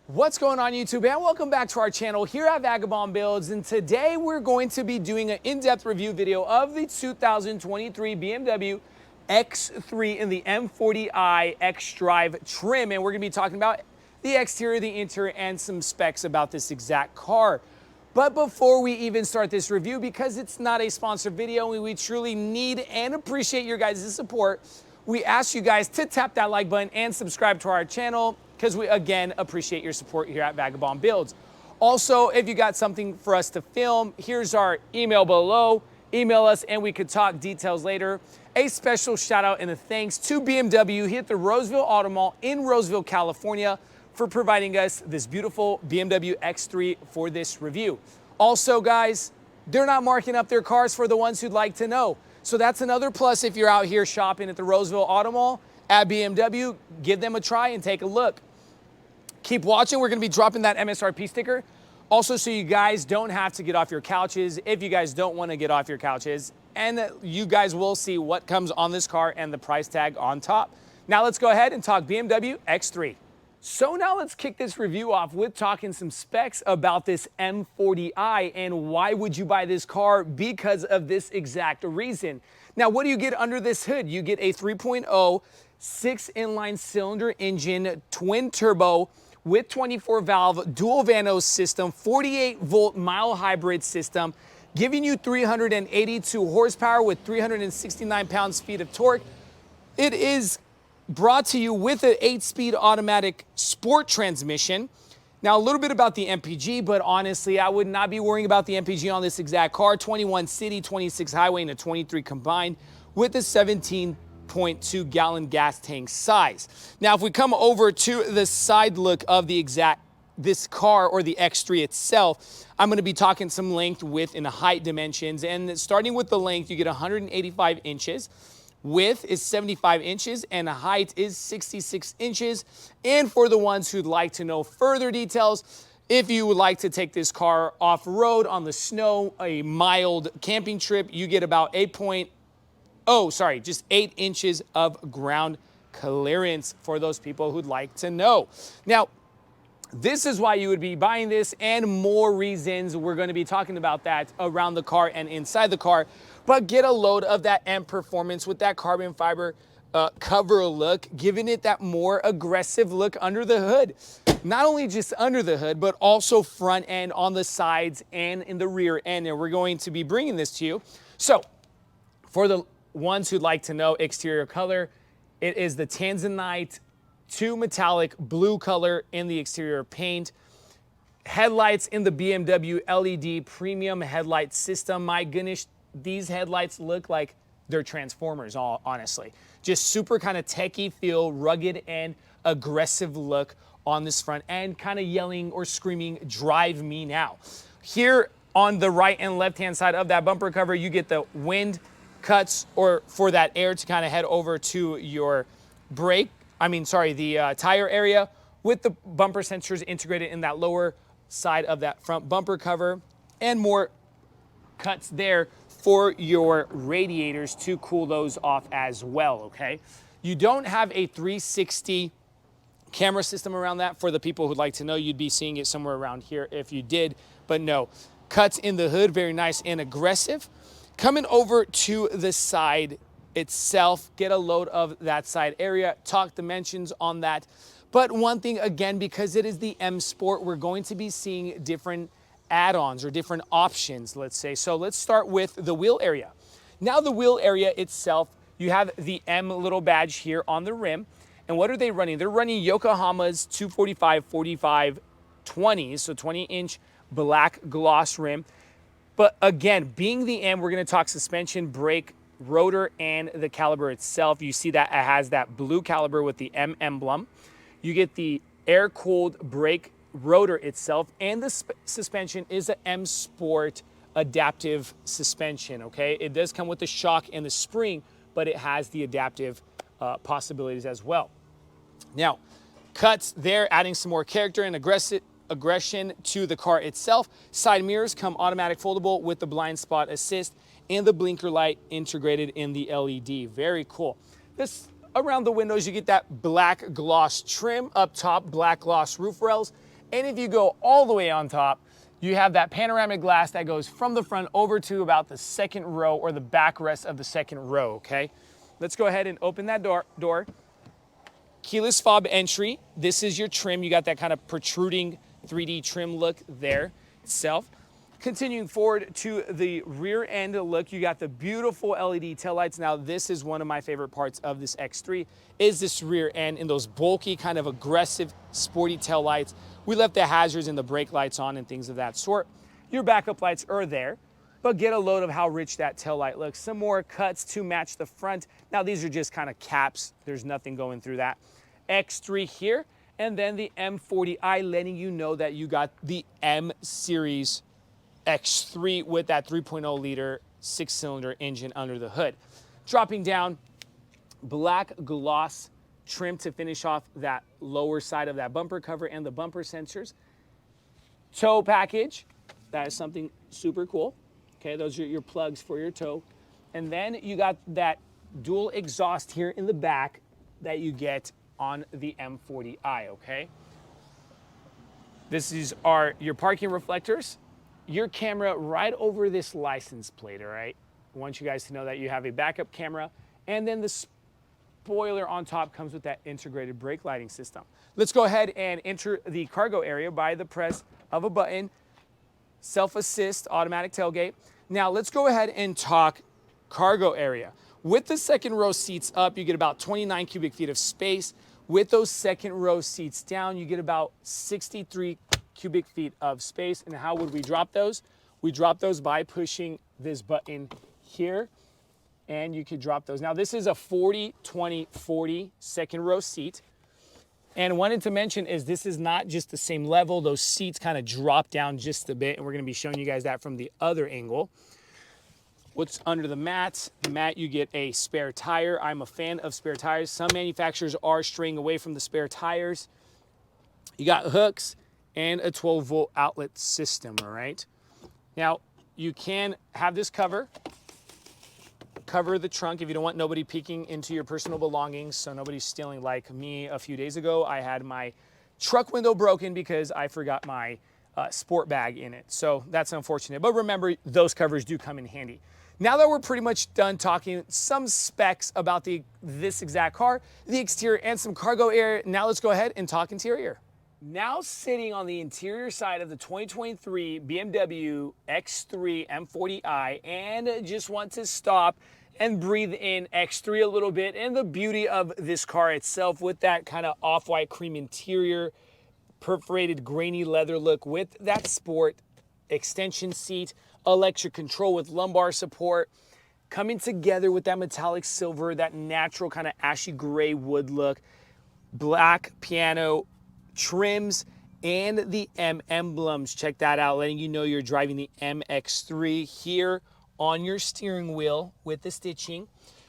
What's going on YouTube, and welcome back to our channel here at Vagabond Builds. And today we're going to be doing an in-depth review video of the 2023 BMW X3 in the M40i X-Drive trim. And we're going to be talking about the exterior, the interior, and some specs about this exact car. But before we even start this review, because it's not a sponsored video and we truly need and appreciate your guys' support, we ask you guys to tap that like button and subscribe to our channel, because we, again, appreciate your support here at Vagabond Builds. Also, if you got something for us to film, here's our email below. Email us and we could talk details later. A special shout out and a thanks to BMW here at the Roseville Auto Mall in Roseville, California, for providing us this beautiful BMW X3 for this review. Also, guys, they're not marking up their cars for the ones who'd like to know. So that's another plus if you're out here shopping at the Roseville Auto Mall at BMW. Give them a try and take a look. Keep watching. We're going to be dropping that MSRP sticker. Also, so you guys don't have to get off your couches if you guys don't want to get off your couches. And you guys will see what comes on this car and the price tag on top. Now let's go ahead and talk BMW X3. So now let's kick this review off with talking some specs about this M40i and why would you buy this car? Because of this exact reason. Now, what do you get under this hood? You get a 3.0 6-inline cylinder engine, twin turbo with 24-valve dual Vanos system, 48-volt mild hybrid system, giving you 382 horsepower with 369 pounds-feet of torque. It is brought to you with an 8-speed automatic sport transmission. Now, a little bit about the MPG, but honestly, I would not be worrying about the MPG on this exact car. 21 city, 26 highway, and a 23 combined with a 17.2 gallon gas tank size. Now, if we come over to the side look of this car, or the X3 itself, I'm going to be talking some length, width, and height dimensions. And starting with the length, you get 185 inches. Width is 75 inches and height is 66 inches. And for the ones who'd like to know further details, if you would like to take this car off-road on the snow, a mild camping trip, you get about 8 inches of ground clearance for those people who'd like to know. Now, this is why you would be buying this, and more reasons. We're going to be talking about that around the car and inside the car. But get a load of that M performance with that carbon fiber cover look, giving it that more aggressive look under the hood. Not only just under the hood, but also front end, on the sides, and in the rear end. And we're going to be bringing this to you. So for the ones who'd like to know exterior color, it is the Tanzanite 2 metallic blue color in the exterior paint. Headlights in the BMW LED premium headlight system. My goodness, these headlights look like they're Transformers, honestly. Just super kind of techie feel, rugged and aggressive look on this front end, kind of yelling or screaming, "Drive me now." Here on the right and left-hand side of that bumper cover, you get the wind cuts, or for that air to kind of head over to your the tire area, with the bumper sensors integrated in that lower side of that front bumper cover, and more cuts there for your radiators to cool those off as well, okay? You don't have a 360 camera system around that. For the people who'd like to know, you'd be seeing it somewhere around here if you did, but no. Cuts in the hood, very nice and aggressive. Coming over to the side itself, get a load of that side area, talk dimensions on that. But one thing, again, because it is the M Sport, we're going to be seeing different add-ons or different options, let's say. So let's start with the wheel area. Now, the wheel area itself, you have the M little badge here on the rim. And what are they running? They're running Yokohama's 245/45 20s, so 20-inch black gloss rim. But again, being the M, we're going to talk suspension, brake, rotor, and the caliper itself. You see that it has that blue caliper with the M emblem. You get the air-cooled brake rotor itself, and the suspension is an M Sport adaptive suspension, okay? It does come with the shock and the spring, but it has the adaptive possibilities as well. Now, cuts there, adding some more character and aggression to the car itself. Side mirrors come automatic foldable with the blind spot assist and the blinker light integrated in the LED. Very cool. This around the windows, you get that black gloss trim up top, black gloss roof rails, And if you go all the way on top, you have that panoramic glass that goes from the front over to about the second row or the backrest of the second row, okay? Let's go ahead and open that door. Keyless fob entry. This is your trim. You got that kind of protruding 3D trim look there itself. Continuing forward to the rear end look, you got the beautiful LED taillights. Now, this is one of my favorite parts of this X3, is this rear end in those bulky, kind of aggressive, sporty taillights. We left the hazards and the brake lights on and things of that sort. Your backup lights are there, but get a load of how rich that taillight looks. Some more cuts to match the front. Now, these are just kind of caps. There's nothing going through that. X3 here, and then the M40i letting you know that you got the M series X3 with that 3.0 liter 6-cylinder engine under the hood. Dropping down, black gloss trim to finish off that lower side of that bumper cover and the bumper sensors. Tow package, that is something super cool. Okay, those are your plugs for your tow. And then you got that dual exhaust here in the back that you get on the M40i, okay? This is your parking reflectors. Your camera right over this license plate, all right? I want you guys to know that you have a backup camera, and then the spoiler on top comes with that integrated brake lighting system. Let's go ahead and enter the cargo area by the press of a button, self-assist, automatic tailgate. Now let's go ahead and talk cargo area. With the second row seats up, you get about 29 cubic feet of space. With those second row seats down, you get about 63 cubic feet of space. And how would we drop those? We drop those by pushing this button here, and you could drop those. Now this is a 40-20-40 second row seat. And wanted to mention is this is not just the same level. Those seats kind of drop down just a bit, and we're gonna be showing you guys that from the other angle. What's under the mat? The mat, you get a spare tire. I'm a fan of spare tires. Some manufacturers are straying away from the spare tires. You got hooks and a 12-volt outlet system, all right? Now, you can have this cover the trunk if you don't want nobody peeking into your personal belongings, so nobody's stealing. Like me a few days ago, I had my truck window broken because I forgot my sport bag in it. So that's unfortunate, but remember, those covers do come in handy. Now that we're pretty much done talking some specs about this exact car, the exterior and some cargo area, now let's go ahead and talk interior. Now sitting on the interior side of the 2023 BMW X3 M40i, and just want to stop and breathe in X3 a little bit and the beauty of this car itself with that kind of off-white cream interior, perforated grainy leather look with that sport extension seat, electric control with lumbar support, coming together with that metallic silver, that natural kind of ashy gray wood look, black piano trims, and the M emblems. Check that out, letting you know you're driving the MX3 here on your steering wheel with the stitching.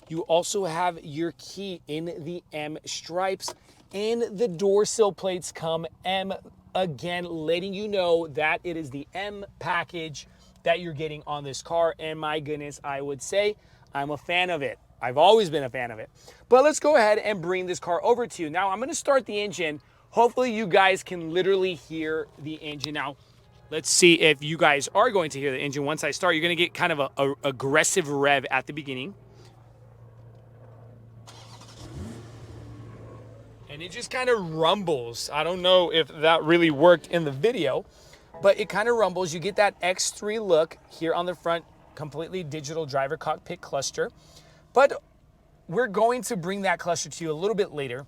You also have your key in the M stripes, and the door sill plates come M again, letting you know that it is the M package that you're getting on this car. And my goodness, I would say I'm a fan of it. I've always been a fan of it. But let's go ahead and bring this car over to you. Now I'm gonna start the engine. Hopefully you guys can literally hear the engine. Now, let's see if you guys are going to hear the engine. Once I start, you're gonna get kind of a aggressive rev at the beginning. And it just kind of rumbles. I don't know if that really worked in the video, but it kind of rumbles. You get that X3 look here on the front, completely digital driver cockpit cluster. But we're going to bring that cluster to you a little bit later.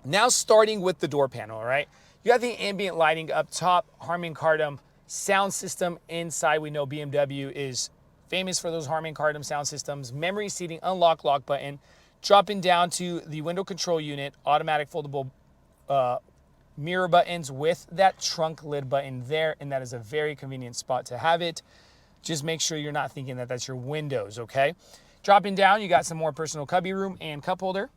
Now starting with the door panel, all right? You got the ambient lighting up top, Harman Kardon sound system inside. We know BMW is famous for those Harman Kardon sound systems. Memory seating, unlock, lock button. Dropping down to the window control unit, automatic foldable mirror buttons with that trunk lid button there, and that is a very convenient spot to have it. Just make sure you're not thinking that that's your windows, okay? Dropping down, you got some more personal cubby room and cup holder.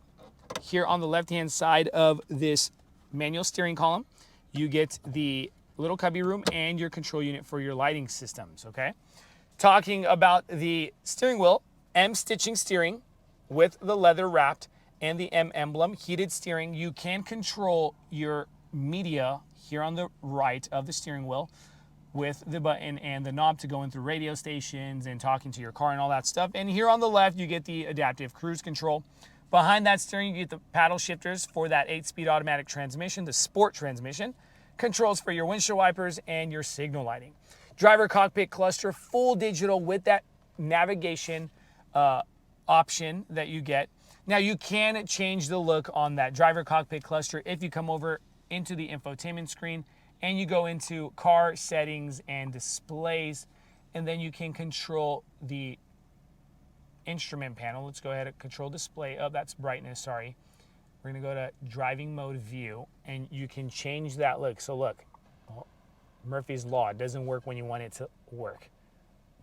Here on the left-hand side of this manual steering column, you get the little cubby room and your control unit for your lighting systems, okay? Talking about the steering wheel, M stitching steering with the leather wrapped and the M emblem, heated steering. You can control your media here on the right of the steering wheel with the button and the knob to go in through radio stations and talking to your car and all that stuff. And here on the left, you get the adaptive cruise control. Behind that steering, you get the paddle shifters for that 8-speed automatic transmission, the sport transmission, controls for your windshield wipers and your signal lighting. Driver cockpit cluster, full digital with that navigation option that you get. Now you can change the look on that driver cockpit cluster if you come over into the infotainment screen and you go into car settings and displays, and then you can control the instrument panel. Let's go ahead and control display. Oh, that's brightness, sorry. We're gonna go to driving mode view and you can change that look. So look, Murphy's Law, it doesn't work when you want it to work.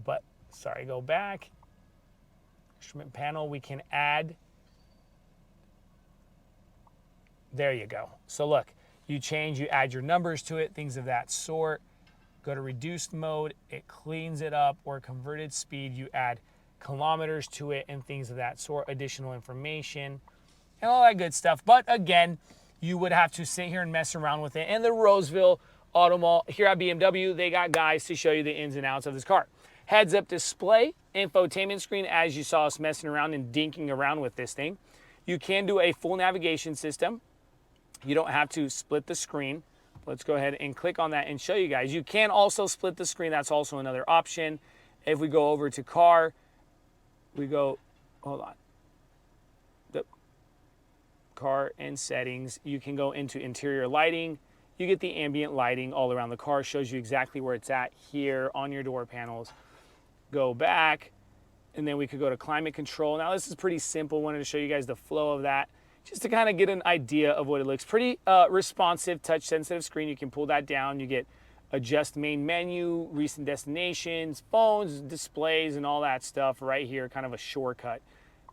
But, sorry, go back. Instrument panel, we can add. There you go. So look, you change, you add your numbers to it, things of that sort. Go to reduced mode, it cleans it up, or converted speed, you add kilometers to it and things of that sort, additional information, and all that good stuff. But again, you would have to sit here and mess around with it. And the Roseville Auto Mall here at BMW, they got guys to show you the ins and outs of this car. Heads-up display, infotainment screen, as you saw us messing around and dinking around with this thing. You can do a full navigation system. You don't have to split the screen. Let's go ahead and click on that and show you guys. You can also split the screen. That's also another option. If we go over to car, we go, hold on. The car and settings. You can go into interior lighting. You get the ambient lighting all around the car. Shows you exactly where it's at here on your door panels. Go back, and then we could go to climate control. Now this is pretty simple. Wanted to show you guys the flow of that, just to kind of get an idea of what it looks. Pretty responsive, touch sensitive screen. You can pull that down. You get adjust main menu, recent destinations, phones, displays, and all that stuff right here, kind of a shortcut.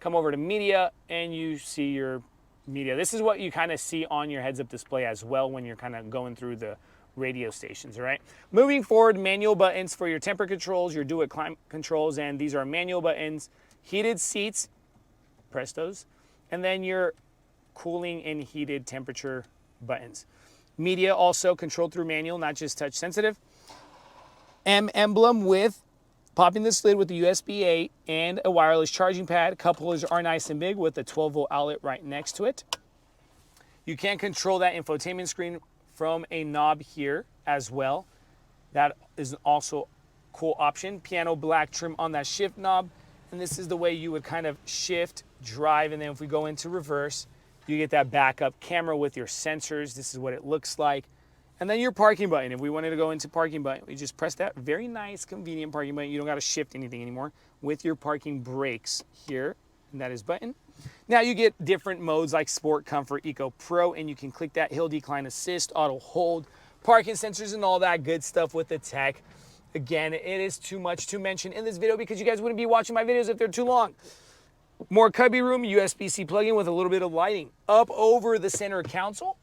Come over to media and you see your media. This is what you kind of see on your heads-up display as well when you're kind of going through the radio stations, all right? Moving forward, manual buttons for your temper controls, your do-it climate controls, and these are manual buttons. Heated seats, press those, and then your cooling and heated temperature buttons. Media also controlled through manual, not just touch sensitive. M emblem with popping the lid with the USB-A and a wireless charging pad. Cup holders are nice and big with a 12-volt outlet right next to it. You can control that infotainment screen from a knob here as well. That is also a cool option. Piano black trim on that shift knob. And this is the way you would kind of shift, drive, and then if we go into reverse, you get that backup camera with your sensors. This is what it looks like. And then your parking button. If we wanted to go into parking button, we just press that very nice, convenient parking button. You don't got to shift anything anymore with your parking brakes here. And that is button. Now you get different modes like Sport, Comfort, Eco, Pro, and you can click that hill decline assist, auto hold, parking sensors, and all that good stuff with the tech. Again, it is too much to mention in this video because you guys wouldn't be watching my videos if they're too long. More cubby room, USB-C plug-in with a little bit of lighting. Up over the center console,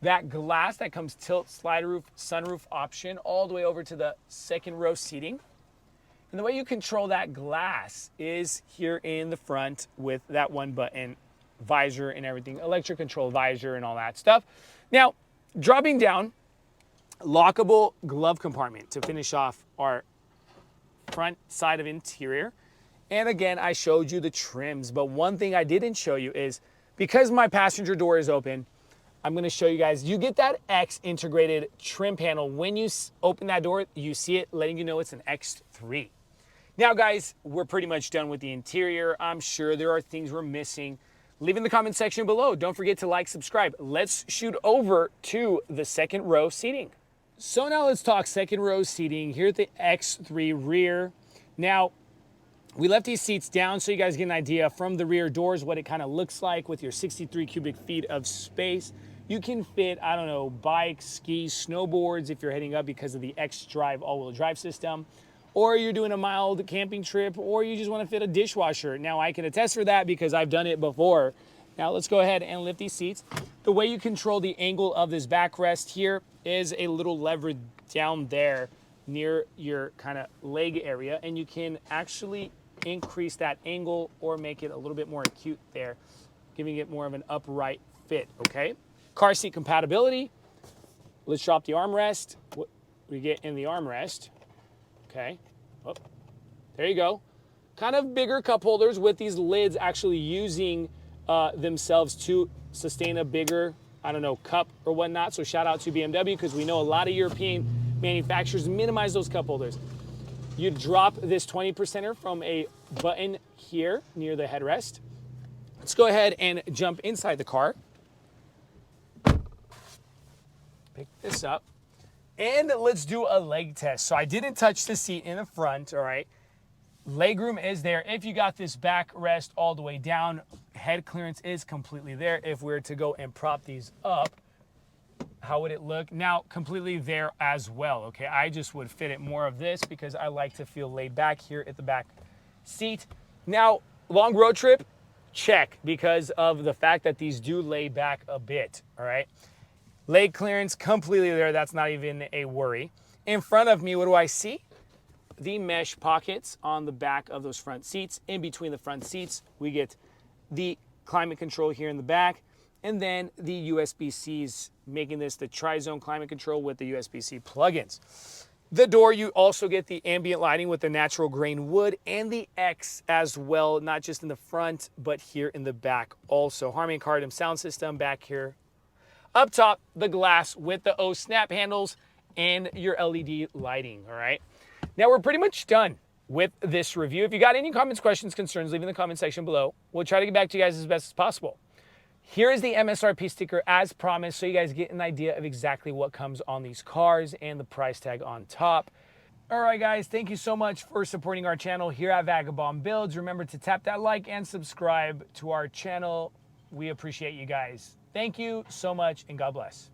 that glass that comes tilt, slide roof, sunroof option, all the way over to the second row seating. And the way you control that glass is here in the front with that one button, visor and everything, electric control visor and all that stuff. Now, dropping down, lockable glove compartment to finish off our front side of interior. And again, I showed you the trims, but one thing I didn't show you is because my passenger door is open, I'm gonna show you guys, you get that X integrated trim panel. When you open that door, you see it letting you know it's an X3. Now guys, we're pretty much done with the interior. I'm sure there are things we're missing. Leave in the comment section below. Don't forget to like, subscribe. Let's shoot over to the second row seating. So now let's talk second row seating here at the X3 rear. Now, we left these seats down so you guys get an idea from the rear doors what it kind of looks like with your 63 cubic feet of space. You can fit, I don't know, bikes, skis, snowboards if you're heading up because of the X-Drive all-wheel drive system, or you're doing a mild camping trip, or you just want to fit a dishwasher. Now, I can attest for that because I've done it before. Now, let's go ahead and lift these seats. The way you control the angle of this backrest here is a little lever down there near your kind of leg area, and you can actually increase that angle or make it a little bit more acute there, giving it more of an upright fit, okay? Car seat compatibility. let's drop the armrest. What we get in the armrest, okay. Oh, there you go. Kind of bigger cup holders with these lids actually using themselves to sustain a bigger, I don't know, cup or whatnot. So shout out to BMW, because we know a lot of European manufacturers minimize those cup holders. You drop this 20%er from a button here near the headrest. Let's go ahead and jump inside the car. Pick this up. And let's do a leg test. So I didn't touch the seat in the front, all right? Legroom is there. If you got this backrest all the way down, head clearance is completely there. If we were to go and prop these up, how would it look? Now, completely there as well, okay? I just would fit it more of this because I like to feel laid back here at the back seat. Now, long road trip, check, because of the fact that these do lay back a bit, all right? Leg clearance completely there. That's not even a worry. In front of me, what do I see? The mesh pockets on the back of those front seats. In between the front seats, we get the climate control here in the back, and then the USB-Cs, making this the tri-zone climate control with the USB-C plugins. The door, you also get the ambient lighting with the natural grain wood and the X as well, not just in the front, but here in the back also. Harman Kardon sound system back here. Up top, the glass with the O snap handles and your LED lighting, all right? Now we're pretty much done with this review. If you got any comments, questions, concerns, leave in the comment section below. We'll try to get back to you guys as best as possible. Here is the MSRP sticker as promised, so you guys get an idea of exactly what comes on these cars and the price tag on top. All right, guys, thank you so much for supporting our channel here at Vagabond Builds. Remember to tap that like and subscribe to our channel. We appreciate you guys. Thank you so much, and God bless.